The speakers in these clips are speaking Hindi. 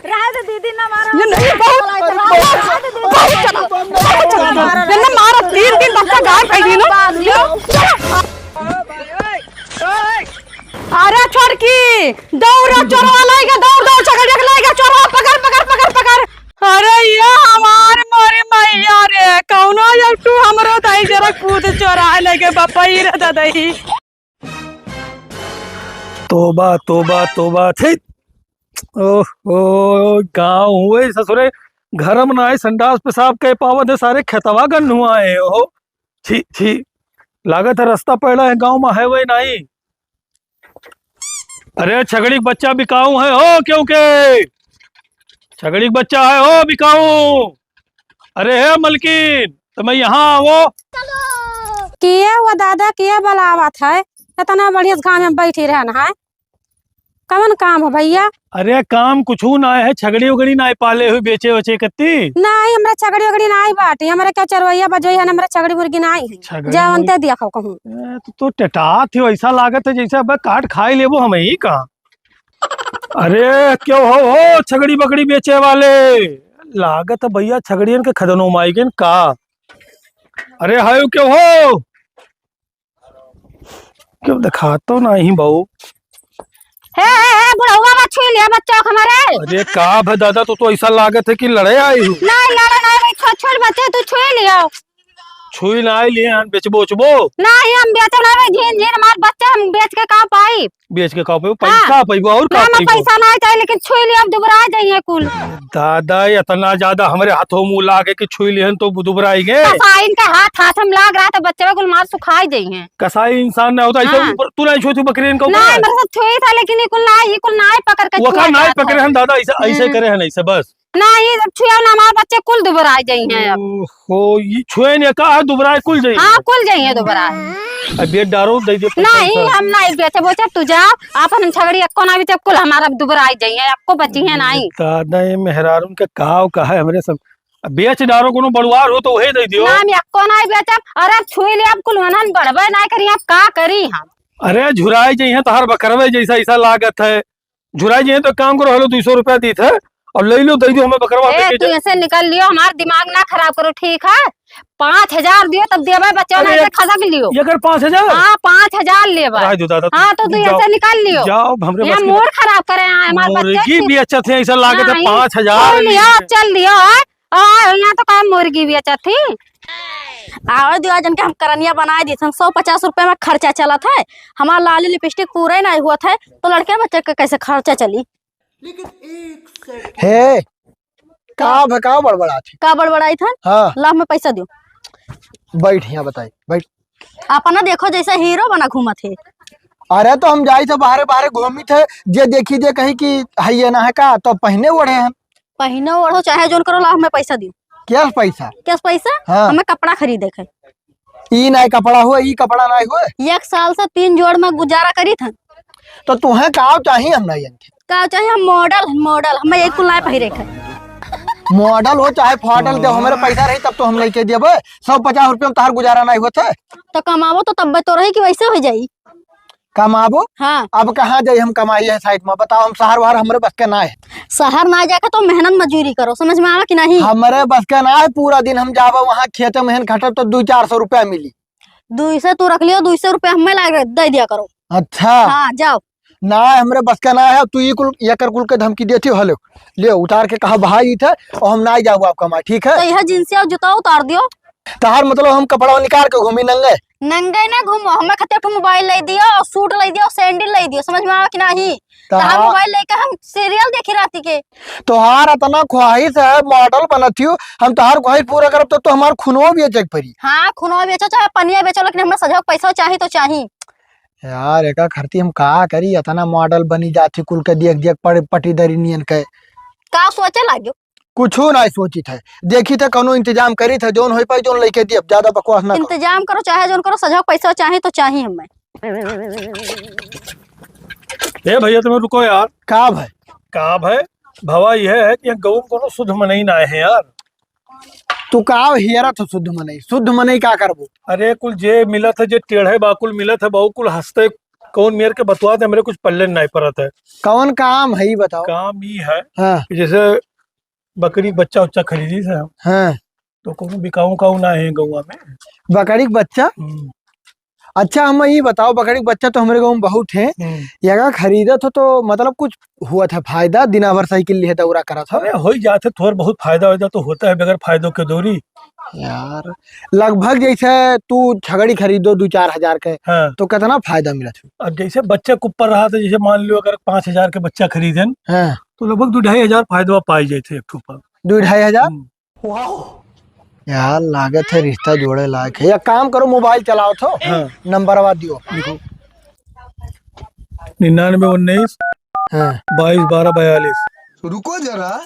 दीदी ना मारा ये नहीं बहुत मारा 3 दिन तक गाय पड़ी ना। अरे छोड़ की दौड़ चोरवा लाएगा, दौड़ छकड़ लाएगा, चोरवा पकड़ पकड़ पकड़ पकड़। अरे ये हमारे मोरे मैया रे कौनो जब तू हमरो दाई जरा कूद चोरा लेके बपई रे दाई। तोबा तोबा तोबा थे। ओहो गाँव हुए ससुरे घर में आए संडास पेशाब के पावत है सारे खेतवा गन हुआ है। ओहो छी छी लागत है रास्ता पड़ा है गांव में है वही नहीं। अरे छगड़ी बच्चा बिकाऊ है हो क्योंकि छगड़ी बच्चा है हो बिकाऊ। अरे है मलकिन तो मैं यहाँ वो किया हुआ दादा किया बलावत है इतना बढ़िया गाँव में बैठी रहना है कौन काम हो भैया। अरे काम कुछ ना है छगड़ी उगड़ी ना पाले हुए बेचे वचे कत्ती नहीं हमरा छगड़ी उगड़ी ना आई बाटी हमरा क्या चरवैया बजोई है हमरा छगड़ी मुर्गी ना आई है जानते दिया खाओ कहूं। तो टटा थी ऐसा लागत है जैसे अब काट खाई लेबो हम ही का। अरे क्यों हो छगड़ी बकड़ी बेचे वाले लागत है भैया छगड़ियन के खदनो माइगन का। अरे हाय क्यों हो क्यों दिखा तो नहीं बहू। हे बुढ़वा मत छुई लिया बच्चा हमारे। अरे का है दादा तो ऐसा लागत है कि लड़े आई हूँ। नहीं लड़ा नहीं छोड़ छोड़ बच्चे तू छुई लिया छुई ना लिए बेचबो उचबो नहीं हम बेचो ना झीन झीन हमारे बच्चे हम बेच के कहाँ पाई बेच के कहा पैसा पैबो और का पैसा नहीं चाहिए लेकिन छुई लिया अब दुबरा जाइए कुल। दादा इतना ज्यादा हमारे हाथों मुंह लागे कि छुई लिहन तो दुबराएंगे। कसाई इनके हाथ हाथ हम लाग रहा था बच्चे कुल मार सुखाई जाइए। कसाई इंसान ना होता ऐसे तू नहीं छुई बकरी इनको नहीं मेरे साथ छुई था लेकिन ये कुल ना पकड़ के वो का नहीं पकड़े हैं दादा ऐसे ऐसे करे हैं ऐसे बस नहीं जब छुआ ना हमारे बच्चे कुल दुबरा जाइए। अब हो ये छुए ने कहा दुबराए कुल जाइए। हाँ कुल जाइए दुबरा अब बेट डारो दे दे नहीं हम नहीं बेचे बोचे तू जाओ अपन छगड़ी को ना भी जब कुल हमारा दुबरा जाइए आपको बची है नहीं। दादा ये मेहरारून के काव का है हमरे सब बेच डारो कोनो बड़वार हो तो वही दे दियो ना मैं को नहीं बेचब। अरे छुई ले अब कुल वनन बढ़बे नहीं करी अब का करी हम। अरे झुराई जाइए तो हर बकरवे जैसा ऐसा लागत है झुराई जाइए तो काम करो हलो 200 रुपया दी थे और ले लो दे दो हमें बकरवा ए तू ऐसे निकल लियो हमारा दिमाग ना खराब करो ठीक है 5000 दियो तब देबे बच्चों ने ऐसे खसक लियो। ये अगर 5000 हां 5000 लेबे राय दो दादा हां तो तू ऐसे निकाल लियो जाओ हमरे बस मूड खराब करे हमारे बच्चे मुर्गी भी अच्छा थे ऐसा लागत है 5000 लियो चल लियो यहाँ तो काम मुर्गी भी अच्छा थी। और दिया जन के हम करनिया बनाए दी 150 रुपए में खर्चा चला था हमारा लाली लिपस्टिक पूरा नहीं हुआ था तो लड़के बच्चे का कैसे खर्चा चली। हे का भकाओ बड़बड़ा थी का बड़बड़ाई था हाँ लाभ में पैसा दियो बैठ यहाँ बताई बैठ। अपना देखो जैसे हीरो बना घूमा थे। अरे तो हम जाई थे बाहरे बाहरे घूमी थे जे देखी जे कहीं कि है ना है का तो पहने ओढ़े हैं पहने ओढ़ो चाहे जोन करो लाभ में पैसा दियो। क्या पैसा क्या पैसा हाँ। हमें कपड़ा खरीदे के ई नहीं कपड़ा हुआ ई कपड़ा नहीं हुआ 1 साल से 3 जोड़ में गुजारा करी था तो तुम्हें का चाहिए हम नहीं जानते का चाहिए हम मॉडल हमें एक कुल पहिरे के मॉडल हो चाहे फॉडल दे हमारे पैसा रही तब तो हम लेके देबे 150 रुपये में तहार गुजारा नहीं होता तो कमाबो तो तब तो रही कि वैसे हो जाई कमाबो। हाँ अब कहाँ जाए हम कमाई है साइड में बताओ हम शहर वहर हमारे बस का ना है। शहर ना जाकर तो मेहनत मजदूरी करो समझ में आवा कि नहीं। हमारे बस का ना है पूरा दिन हम जाबो वहाँ खेत मेहनत खटब तो 200-400 रुपया मिली 200 तू रख लियो 200 रुपया हमें लाग दे दिया करो। अच्छा हाँ जाओ ना हमरे बस का ना है तू ये कुल के धमकी देती हो हलो ले उतार के कहा भाई थे और हम ना जाऊ आप कमाए ठीक है। तो यह जींस और जूता उतार दियो तहार मतलब हम कपड़ा निकाल के घूमी नंगे नंगे ना घूमो हमें खते मोबाइल ले दियो और सूट ले दियो सैंडल ले दियो समझ में आवा कि नहीं। तहार मोबाइल लेके हम सीरियल देखी राती के तोहार इतना ख्वाहिश है मॉडल बनती हो हम तहार ख्वाहिश पूरा करब तो हमार खुनो बेचे पड़ी। हाँ खुनो बेचो चाहे पनिया बेचो लेकिन हमें सजा पैसा चाहिए तो चाहिए यार एक खर्ती हम का करी इतना मॉडल बनी जाती कुल के देख देख पटी दरी नियन के का सोचे लागियो कुछ नहीं सोची थे देखी थे कोनो इंतजाम करी थे जोन हो पाई जोन लेके दिए ज्यादा बकवास ना इंतजाम करो चाहे जोन करो सजा पैसा चाहिए तो चाहिए हमें। ए भैया तुम्हें रुको यार का भाई का भाई भवा यह है कि गऊ कोनो शुद्ध मनई ना है यार तू का हियरा तो शुद्ध मनई का करबो। अरे कुल जे मिलत है जे टेढ़े बाकुल मिलत है बहु कुल हंसते कौन मेरे के बतवा दे, मेरे कुछ पल्ले नहीं पड़त है। कौन काम है ये बताओ। काम ये है हाँ कि जैसे बकरी बच्चा उच्चा खरीदी से हम, हाँ। तो कौन बिकाऊ काऊ ना है गौवा में। बकरी का बच्चा, अच्छा हम ये बताओ, बकरी का बच्चा तो हमारे गाँव में बहुत है, ये खरीदत हो तो मतलब कुछ हुआ था फायदा? दिना भर साइकिल लिए दौरा करा था। अरे हो ही जाते, थोड़ा बहुत फायदा हो तो होता है, बगैर फायदों के दूरी। यार लगभग जैसे तू छगड़ी खरीदो 2-4 हजार के, हाँ। तो कितना फायदा मिला था? अब जैसे बच्चे के ऊपर रहा था, जैसे मान लो अगर 5,000 के बच्चा खरीदे हाँ। तो लगभग 2-2.5 हजार फायदा पाई जाते एक ऊपर। 2-2.5 हजार। यार लागत है रिश्ता जोड़े लायक है। या काम करो, मोबाइल चलाओ तो। हाँ। नंबर आवाज दियो। 99 19 हाँ। 22 12 42। रुको जरा,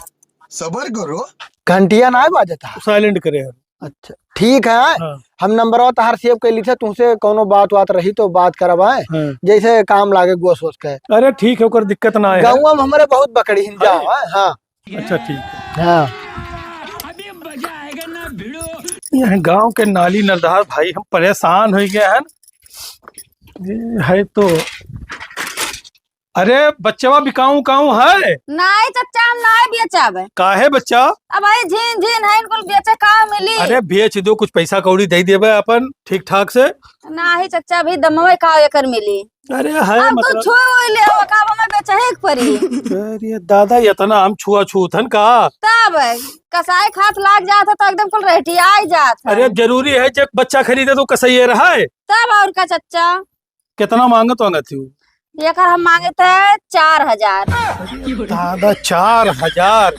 सबर करो। घंटिया ना बाजता। साइलेंट करे हम। अच्छा ठीक है। हाँ। हम नंबर तहार सेव कर ली थे, तुमसे कोनो बात रही तो बात करवाए, हाँ। जैसे काम लागे गोश वोश के। अरे ठीक है, ओकर दिक्कत ना है। गाँव में हमारे बहुत बकरी हिन जाओ। हाँ अच्छा ठीक है। हाँ। यहाँ गांव के नाली नरदार भाई हम परेशान हो गए हैं। ये है तो, अरे बच्चवा बिकाऊ काऊ है। नहीं चचा हम नहीं बेचाबे। काहे बच्चा? अब भाई झीन झीन है, इनको बेचे का मिली। अरे बेच दो, कुछ पैसा कौड़ी दे देबे अपन ठीक ठाक से। नहीं चचा भी दमवे का एकर मिली। अरे है अब तो मतलब, छुए ले हो का में बेचे है एक परी। अरे दादा इतना हम छुआ छूथन का। तब कसाई खात लाग जाता तो एकदम कुल रेटी आ जाता। अरे जरूरी है जब बच्चा खरीदे तो कसैये रहा है। तब और का चचा कितना मांगत होगा थी? एकर हम मांगे थे 4,000। दादा 4,000?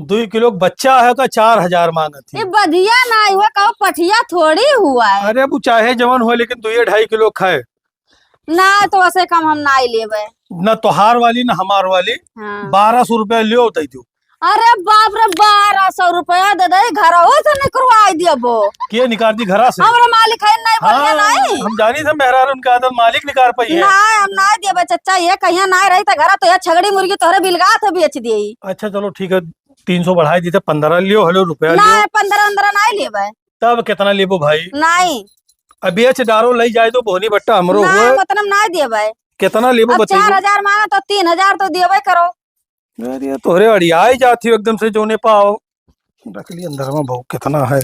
2 किलो बच्चा है का 4,000 मांगत थी? ये बधिया नहीं हुआ, कहो पठिया थोड़ी हुआ है। अरे वो चाहे जवन हो, लेकिन 2-2.5 किलो खाए ना तो वैसे कम हम नहीं लेबे। न तोहार वाली न हमार वाली। हाँ। 1200 रुपया लियो दे दो। अरे बाप रे 1200 रुपया दे दे, घर हो से निकलवाई दियो। के निकाल दी घरा से? हमरा मालिक है नहीं बढ़िया नहीं। हम जानी थे मेहरार उनका आदत मालिक निकाल पाई है। नहीं हम नहीं देबे चचा, ये कहिया नहीं रही तो घर तो ये छगड़ी मुर्गी तोहरे बिलगा थे बेच दी। अच्छा चलो ठीक है, 300 बढ़ाई दी थे, 15 लियो। हेलो रुपया नहीं लियो। 15 नहीं लेबे। तब कितना लेबो भाई? नहीं अब बेच डारो ले जाए तो बोहनी बट्टा हमरो नहीं हुए। मतलब नहीं देबे। कितना लेबो अब बताइए। 4,000 मांगा तो 3,000 तो देबे करो। अरे तोहरे अड़िया ही जाती हो एकदम से, जोने पाओ रख ली अंदर में। भाव कितना है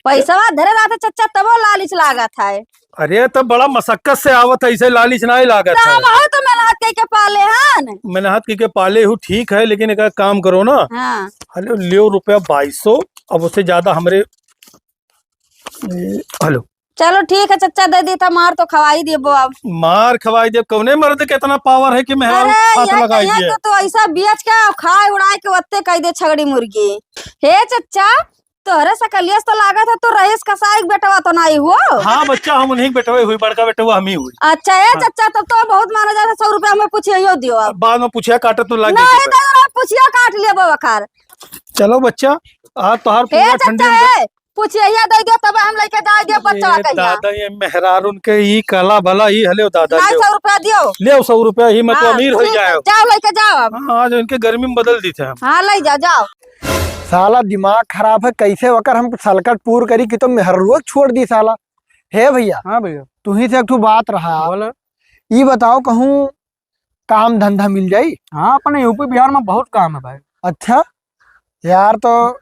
पैसा धरे रहते चचा तबो लालच लागत है। अरे तब बड़ा मशक्कत से आवत है, ऐसे लालिच नहीं लागत है। हम हो तो मेहनत के पाले हन। मेहनत की के पाले हूँ ठीक है, लेकिन एक काम करो ना। हाँ। हेलो लियो रुपया 2200, अब उससे ज्यादा हमरे। हेलो चलो ठीक है चचा, दे दी था मार तो खवाई देबो। अब मार खवाई दे, कौने मर्द के इतना पावर है कि मेहरारू हाथ अरे लगाई ये दिए। तो ऐसा बेच के खाए उड़ाए के वत्ते कह दे छगड़ी मुर्गी। हे चचा तोहरे सकलियस तो लागत है, तो रईस कसाई बेटवा तो नहीं हो। हाँ बच्चा हम उन्हीं बेटवे हुई, बड़का बेटवा हम ही हुई। अच्छा है चचा, तब तो बहुत माना जाता। 100 रुपया हमें पूछिए दियो। अब बाद में पूछा काटे तो लग नहीं गई। दादा पूछिए काट ले बखार। चलो बच्चा आज तोहार हे पूरा ठंडे चचा है पूछिए दे दियो, तब हम लेके जा दियो बच्चा कहिया। दादा ये मेहरार उनके ही काला भला ही। हले दादा नहीं 100 रुपया दियो। ले 100 रुपया ही, मैं तो हाँ, अमीर हो ठीक है, जाए। जाओ लेके जाओ। अब हाँ आज इनके गर्मी में बदल दी थे हम। हाँ ले जाओ जाओ। साला दिमाग खराब है, कैसे वकर हम सलकट पूर करी कि तो मेहरुआ छोड़ दी साला। हे भैया। हाँ भैया तू ही से एक ठो बात रहा। बोला। ये बताओ कहूँ काम धंधा मिल जाई? हाँ अपने यूपी बिहार में बहुत काम है भाई। अच्छा यार, तो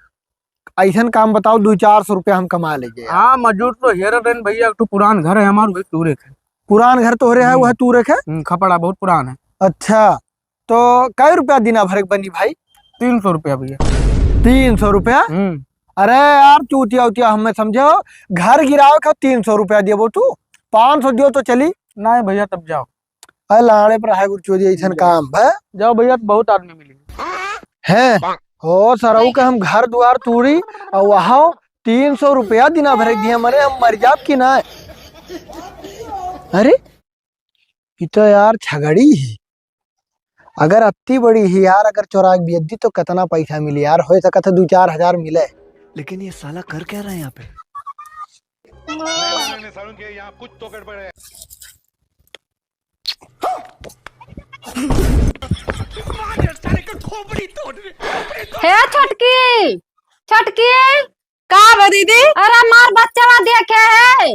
ऐसा काम बताओ 200-400 रुपया हम कमा लेंगे। हाँ मजदूर तो हेरा देन भैया, एक तो पुरान घर है हमारा, वही टूरे है। पुरान घर तोहरे है, वह तू रखे? खपड़ा बहुत पुरान है। अच्छा तो कई रुपया दिना भर बनी भाई? 300 रुपया भैया। 300 रुपया? अरे यार चूतिया उतिया हमें समझो, घर गिराओ का 300 रुपया दियो तू, 500 दियो तो चली। नहीं भैया तब जाओ। अरे लाड़े पर है चोरी ऐसा काम है। जाओ भैया, बहुत आदमी मिलेंगे। है हो सरऊ के हम घर द्वार तूड़ी और वहाँ 300 रुपया दिना भर दिए मरे, हम मर जाब की ना। अरे ये तो यार छगड़ी ही, अगर अत्ती बड़ी ही यार, अगर चौराक बेच दी तो कितना पैसा मिले यार? हो सकता है 2-4 हजार मिले। लेकिन ये साला कर क्या रहा है यहाँ पे? यहाँ कुछ तो गड़बड़ है। हे छटकी छटकी का बा दीदी? अरे मार बच्चा देखे है।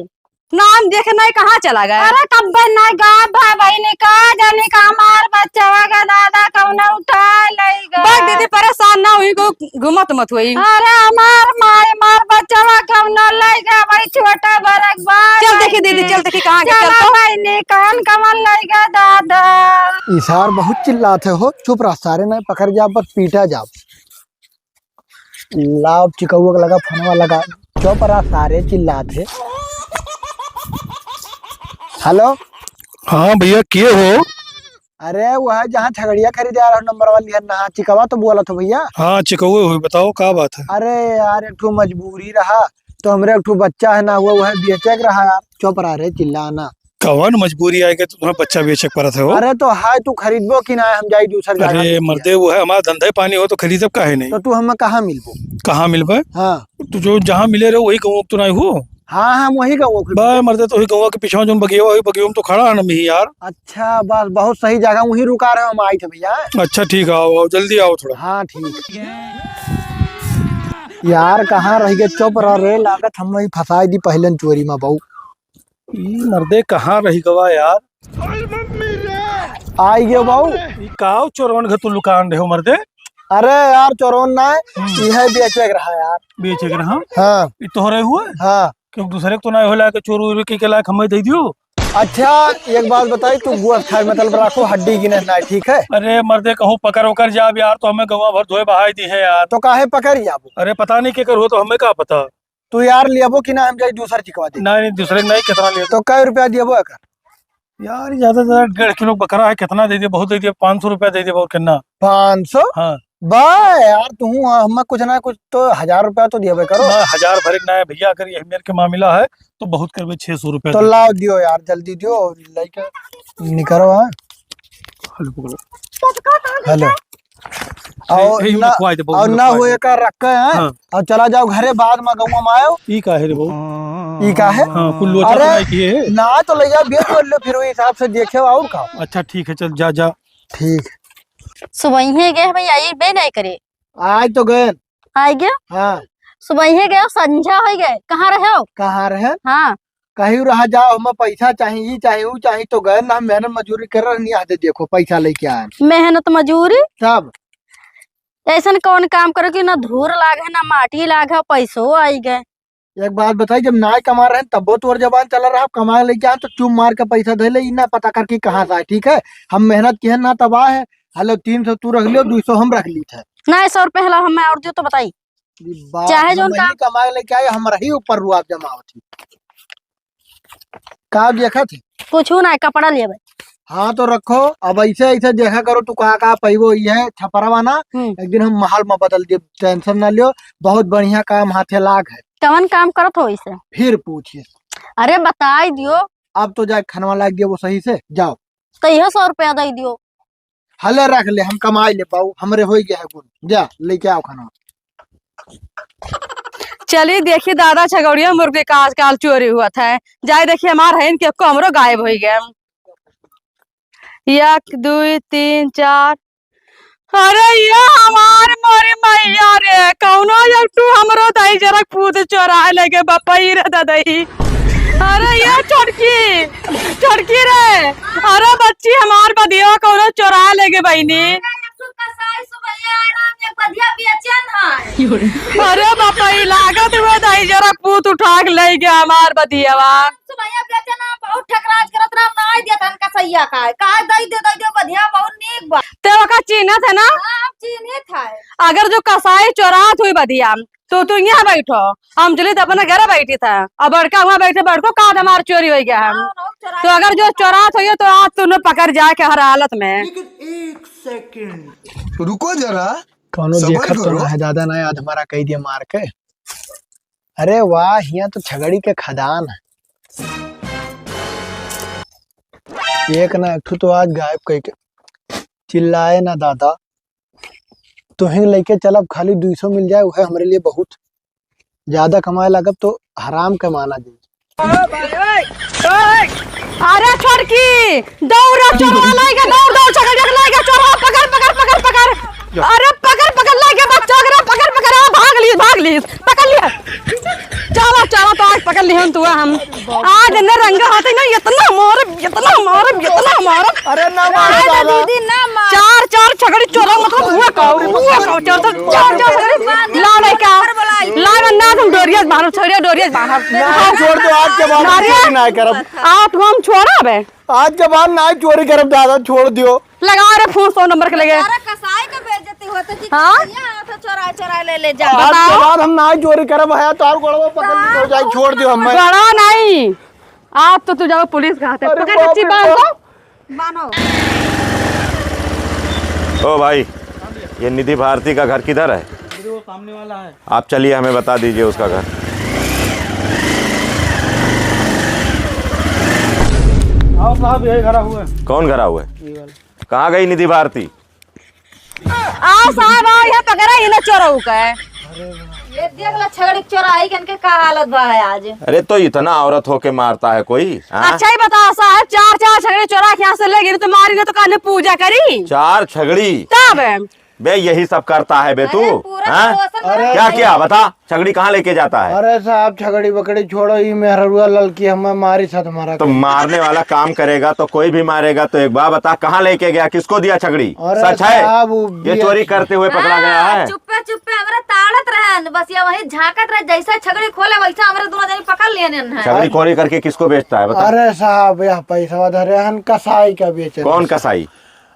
नाम देखे नहीं कहाँ चला गया। अरे कब नहीं गा भाई बहनी का जाने का हमार बच्चा का दादा कौन उठा लेगा। बस दीदी परेशान ना हुई को घुमत मत हुई। अरे हमार माय मार बच्चा कौन लेगा भाई छोटा बरक बार। चल देखी दीदी चल देखी कहाँ गया। चला बहनी कौन लेगा दादा। इशार बहुत चिल्लाते हो, चुप रह सारे ना पकड़ जा बस पीटा जाओ। लाभ चिकौआ का लगा फोनवा लगा, चुप रहा सारे चिल्लाते। हेलो हाँ भैया किए हो? अरे वो है जहाँ झगड़िया खरीदे आ रहा नंबर वाली है ना, चिकवा तो बोला था भैया। हाँ चिकौए हुए, बताओ क्या बात है? अरे यार एक ठो मजबूरी रहा तो हमरे एक ठो बच्चा है ना, वो है बेचक रहा यार। चुप रहा रे चिल्लाना। कौन मजबूरी आएगा तुम्हारा बच्चा बेचक पड़ा था? अरे तो हाय तू खरीदबो कि ना, हम जाई दूसर जगह अरे बेचिया। मर्दे वो है हमारा धंधा पानी हो तो खरीदब काहे नहीं? तो तू हमें कहाँ मिलबो? कहाँ मिलबे? हाँ तू जो जहाँ मिले रहे वही गाँव तो नहीं हो? हाँ हाँ वही कहूँ। बा मर्दे तो वही गाँव के पीछे जो बगिया वही बगिया में तो खड़ा है ना मी यार। अच्छा बस बहुत सही जगह वहीं रुका रहे हम आई थे भैया। अच्छा ठीक है, आओ आओ जल्दी आओ थोड़ा। हाँ ठीक यार कहाँ रह गए, चुप रह रे, लागत हम वही फंसाई दी पहले चोरी में बहू। ई मर्दे कहाँ रही गवा यार? आई गयो बहू। ई काव चोरवन घर तू लुकान रहे हो मर्दे? अरे यार चोरोन ना यह बेचक रहा यार। बेचक रहा? हाँ ई तो रहे हुए हाँ। क्यों दूसरे को तो नहीं होला के चोर उर के लायक हमें दे दियो? अच्छा एक बात बताई, तू गोश्त खाए मतलब रखो हड्डी गिने ना, ठीक है? अरे मर्दे कहूँ पकड़ उकर जाब यार तो हमें गवा भर धोए बहाई दी है यार। तो काहे पकड़ जाबो? अरे पता नहीं के कर हो तो हमें क्या पता। तू यार लियाबो कि ना, हम जाई दूसर चिकवा दे। नहीं नहीं दूसरे नहीं कितना लिया तो कै रुपया दियाबो एकर? यार ज्यादा से ज्यादा 1.5 किलो बकरा है, कितना दे दिया? बहुत दे दिया, 500 रुपया दे दिया और कितना? 500? हाँ बा यार तू हम कुछ ना कुछ तो 1000 रुपया तो दियाबे करो। ना 1000 भरे ना है भैया, अगर ये मेरे के मामला है तो बहुत करबे 600 रुपया। तो लाओ दियो यार जल्दी दियो, लेके निकलो। हाँ हेलो और ना हुए का रख है हाँ। और चला जाओ घरे, बाद में गौवा में आयो। ई का है रे बहु? ई का है? हाँ कुल्लू अच्छा अरे नहीं किए। ना तो ले जा बेच कर लो, फिर वही हिसाब से देखे और का। अच्छा ठीक है चल जा जा। ठीक सुबह ही गए भाई आई बे नहीं करे। आज तो गए। आई गया हाँ सुबह ही गए संझा हो गए। कहाँ रहे हो? कहाँ रहे? हाँ कहीं रहा जाओ, हमें पैसा चाहिए चाहिए वो चाहिए तो गए ना, हम मेहनत मजदूरी कर रहे नहीं आते, देखो पैसा लेके आए मेहनत मजूरी सब। ऐसा कौन काम करो कि ना धूर लागे ना माटी लागे पैसो आई गए। एक बात बताई, जब ना कमा रहे हैं तब तोर जबान चला रहा, कमा लेके आए तो चुप मार के पैसा दे ले, ना पता करके कहाँ से आए, ठीक है? हम मेहनत की है ना तबाह है। हेलो 300 तू रख लियो, 200 हम रख ली थे। ना 100 रुपए हला हमें और दियो तो बताई। चाहे जो उनका कमा लेके आए, हमारा ही ऊपर रुआ जमा होती का देखा थे। कुछ ना कपड़ा लिए भाई। हाँ तो रखो, अब ऐसे ऐसे देखा करो तू कहा पैबो ये छपरा ना। एक दिन हम महल में बदल दिए, टेंशन ना लियो, बहुत बढ़िया काम हाथे लाग है। कौन काम करत हो इसे? फिर पूछिए। अरे बताई दियो। अब तो जाए खनवा लाग दिया वो सही से, जाओ तो यह 100 रुपया दे दियो। हले रख ले, हम कमाई ले पाऊ, हमरे हो गया है गुण, जा लेके आओ खाना। चलिए देखिए दादा छगौड़िया मुर्गे का आजकल चोरी हुआ था। जाए देखिए हमारा है इनके कमरो गायब हो गया। 1 2 3 4। अरे ये हमार मोरे मैया रे कौनो जब तू हमरो दही जरा कूद चोरा लेके बपई रे ददई। अरे ये छोटकी रे, अरे बच्ची हमार बदिया कौनो चोरा लेके बहनी। अरे बपई लागत हुआ दही जरा पूत उठा के ले गया हमार बदियावा। तेरा चिन्ह है ना? अगर जो कसाई चोरात हुई बदिया तो तू यहाँ बैठो, हम चली तो अपने घर बैठी था, अब बड़का वहाँ बैठे बड़को का हमार चोरी हो गया हम। तो अगर जो चोरात हुई तो आज तूने पकड़ जाए के हर हालत में। रुको जरा कौनो सबर देखत तो करो। ना है दादा ना, याद हमारा कही दिया मार के। अरे वाह यहाँ तो छगड़ी के खदान है। एक ना एक तो आज गायब कह के चिल्लाए ना दादा, तुहे लेके चलब, खाली 200 मिल जाए वह हमारे लिए बहुत। ज्यादा कमाए लगब तो हराम कमाना जी। अरे छोटकी दौड़ चोरा लाएगा, दौड़ छगड़ लाएगा, चोरा पकड़ पकड़ पकड़ पकड़। अरे पकड़ लाएगा बच्चा, अगर पकड़ भाग ली पकड़ लिया। चलो तो आज पकड़ ली हम। आज न रंग हाथ ना इतना मार अरे ना मारो दादा। चार छगड़ी चोरा मतलब हुआ चार छगड़ी लाड़े का लाड़ ना तुम डोरियस बाहर छगड़िया डोरियस बाहर छोड़ दो, आज के बाद चोरी ना करब। आप हम छोड़ा बे आज के बाद ना चोरी करब दादा, छोड़ दियो। लगा रे फोन 100 नंबर के लगे। कसाई का बेइज्जती होते जी। हाँ? चोरा ले जा। आज के बाद हम ना चोरी करब है तो और गोड़वा पकड़ हो जाए, छोड़ दियो हमें। बड़ा नहीं आप तो तू जाओ पुलिस का हाथ है। अरे पकड़ बाप सच्ची रे बात बाप। को बानो। ओ भाई, ये निधि भारती का घर किधर है? वो सामने वाला है। आप चलिए, हमें बता दीजिए उसका घर। आओ साहब, यही खड़ा हुआ है। कौन घर हुआ है? कहाँ गई निधि भारती? आओ साहब आओ यहाँ पकड़ा इन्हें चोरा का है। ये देख ला छगड़ी चोराई के का हालत बा है आज। अरे तो इतना औरत होके मारता है कोई? हाँ? अच्छा ही बताओ साहब, चार छगड़ी चोरा के यहाँ से ले गई तो मारी ने तो कहने पूजा करी चार छगड़ी? तब बे यही सब करता है बे तू? पूरा हाँ? पड़ोसन क्या किया बता, छगड़ी कहाँ लेके जाता है? अरे साहब छगड़ी बकड़ी छोड़ो, ये मेहरुआ लड़की हमें मारी साथ हमारा। तो मारने वाला काम करेगा तो कोई भी मारेगा। तो एक बार बता, कहाँ लेके गया, किसको दिया छगड़ी? अरे सच है साहब, ये चोरी करते हुए पकड़ा गया है? चुप्पे हमरा ताड़त रहन, बस ये वही झांकत रह, जैसा छगड़ी खोले वैसा हमरे दोनों जने पकड़ लिए है। छगड़ी चोरी करके किसको बेचता है बता? अरे साहब यह पैसा धरे हन कसाई का बेचे। कौन कसाई?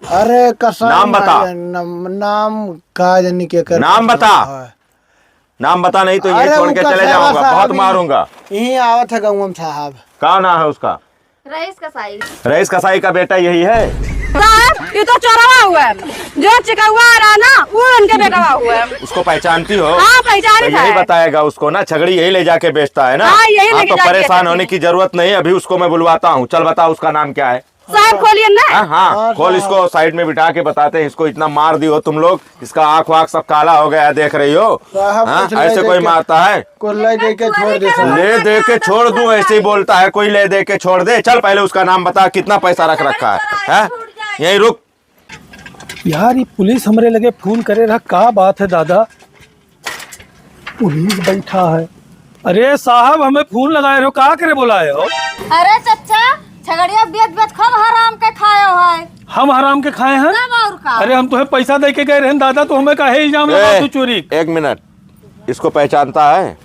अरे कसाई नाम बता। नाम का जानी के कर। नाम बता। नाम बता, नहीं तो ये अरे छोड़ वो के चले कसाई जाऊंगा, साहब बहुत ही- मारूंगा। यही आवत है गौम साहब। कौन है उसका? रईस कसाई। रईस कसाई का बेटा यही है? साहब ये तो चोरवा हुआ है, जो चिकवा रहा ना वो उनके बेटा हुआ है। उसको पहचानती हो? हाँ पहचान तो यही बताएगा उसको ना, छगड़ी यही ले जाके बेचता है ना? हाँ, यही लेके तो जाके परेशान बेचता होने है। की जरूरत नहीं, अभी उसको मैं बुलवाता हूँ। चल बता, उसका नाम क्या है? साहब खोलिए ना। हाँ हाँ, खोल इसको, साइड में बिठा के बताते हैं। इसको इतना मार दी हो तुम लोग, इसका आँख वाँख सब काला हो गया है, देख रही हो? साहब, हाँ, कुछ ले ऐसे दे कोई के- मारता है? को ले दे के छोड़ दे साहब। ले दे के छोड़ दूं, ऐसे ही बोलता है कोई, ले दे के छोड़ दे। चल पहले उसका नाम बता, कितना पैसा रख रखा है? यही रुक। यार ये पुलिस हमरे लगे फोन करे रहा, का बात है दादा? पुलिस बैठा है। अरे साहब हमें फोन लगाए हो, का करे बुलाए हो? अरे चच्चा छगड़िया बेच खूब हराम के खायो है। हम हराम के खाए हैं? तब और का। अरे हम तुम्हें पैसा दे के गए रहे दादा, तो हमें काहे इल्जाम लगा तू चोरी? एक मिनट, इसको पहचानता है?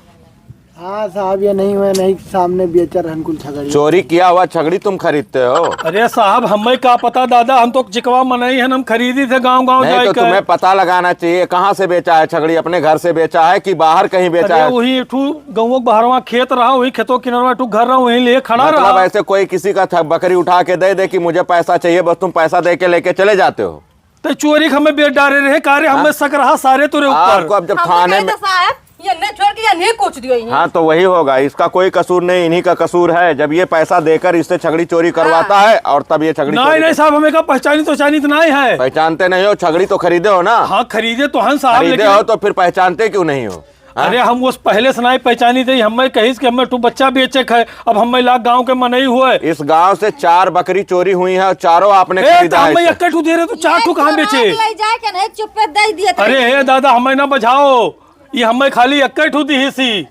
हाँ साहब, ये नहीं हुए, नहीं सामने बेचा रहन कुल छगड़ी। चोरी किया हुआ छगड़ी तुम खरीदते हो? अरे साहब हमें का पता दादा, हम तो चिकवा मनाई है, हम खरीदी थे गांव गांव नहीं तो जाकर। तुम्हें पता लगाना चाहिए, कहाँ से बेचा है छगड़ी? अपने घर से बेचा है कि बाहर कहीं बेचा अरे है? वही ठू गाँव बहरवा खेत रहा, वही खेतों किनारा ठू घर रहा, वही ले खड़ा मतलब रहा। ऐसे कोई किसी का बकरी उठा के दे दे कि मुझे पैसा चाहिए, बस तुम पैसा दे के लेके चले जाते हो? तो चोरी के हमें बेच डाले रहे, कार्य हमें शक रहा सारे तुरे आपको ऊपर। अब जब थाने में, साहब ये नहीं छोड़ के ये नहीं कुछ दियो। हाँ तो वही होगा, इसका कोई कसूर नहीं, इन्हीं का कसूर है। जब ये पैसा देकर इससे छगड़ी चोरी करवाता है और तब ये छगड़ी नहीं चोरी नहीं साहब, हमें का पहचानी तो चानी तो नहीं है। पहचानते नहीं हो? छगड़ी तो खरीदे हो ना? हाँ खरीदे तो हम साहब, खरीदे लेकिन हो तो फिर पहचानते क्यों नहीं हो? हाँ? अरे हम उस पहले सुनाई पहचानी थी, हमें कहीं कि हमें तू बच्चा बेचे खाए, अब हमें लाख गांव के मनई हुए। इस गांव से 4 बकरी चोरी हुई है और चारों आपने खरीदा है हमें इसे। इक्कठू दे रहे तो चार ठू कहाँ बेचे? ले जाए के नहीं चुप्पे दे दिए। अरे हे दादा हमें ना बजाओ, ये हमें खाली इक्कठू दी सी।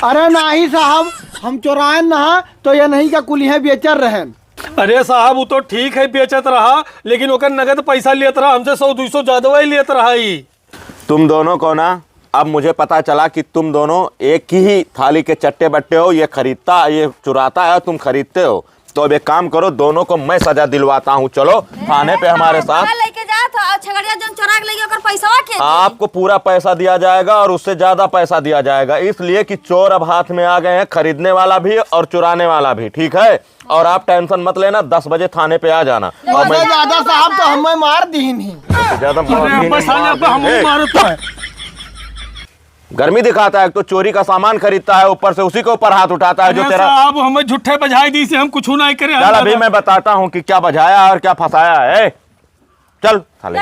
अरे नहीं साहब, हम चोराए ना, तो ये नहीं का कुलिया बेचर रहन। अरे साहब वो तो ठीक है बेचत रहा, लेकिन ओकर नगद पैसा लेत रहा, हमसे 100-200 ज्यादा ही लेत रहा ही। तुम दोनों को ना, अब मुझे पता चला कि तुम दोनों एक ही थाली के चट्टे बट्टे हो। ये खरीदता, ये चुराता है, तुम खरीदते हो। तो अब एक काम करो, दोनों को मैं सजा दिलवाता हूँ। चलो थाने पे हमारे साथ। लेके जा तो छगड़िया जन चोरा के लेके ओकर पैसा के आपको पूरा पैसा दिया जाएगा और उससे ज्यादा पैसा दिया जाएगा, इसलिए कि चोर अब हाथ में आ गए हैं, खरीदने वाला भी और चुराने वाला भी। ठीक है? और आप टेंशन मत लेना, 10 बजे थाने पे आ जाना। और मैं ज्यादा साहब तो हमें मार दी नहीं। ज्यादा अरे बस साले अब हम मारता है। गर्मी दिखाता है, तो चोरी का सामान खरीदता है, ऊपर से उसी के ऊपर हाथ उठाता है जो अरे तेरा। साहब हमें झूठे बजाई दी से हम कुछ नहीं करे। चल अभी मैं बताता हूँ कि क्या बजाया और क्या फंसाया है। चल थाले।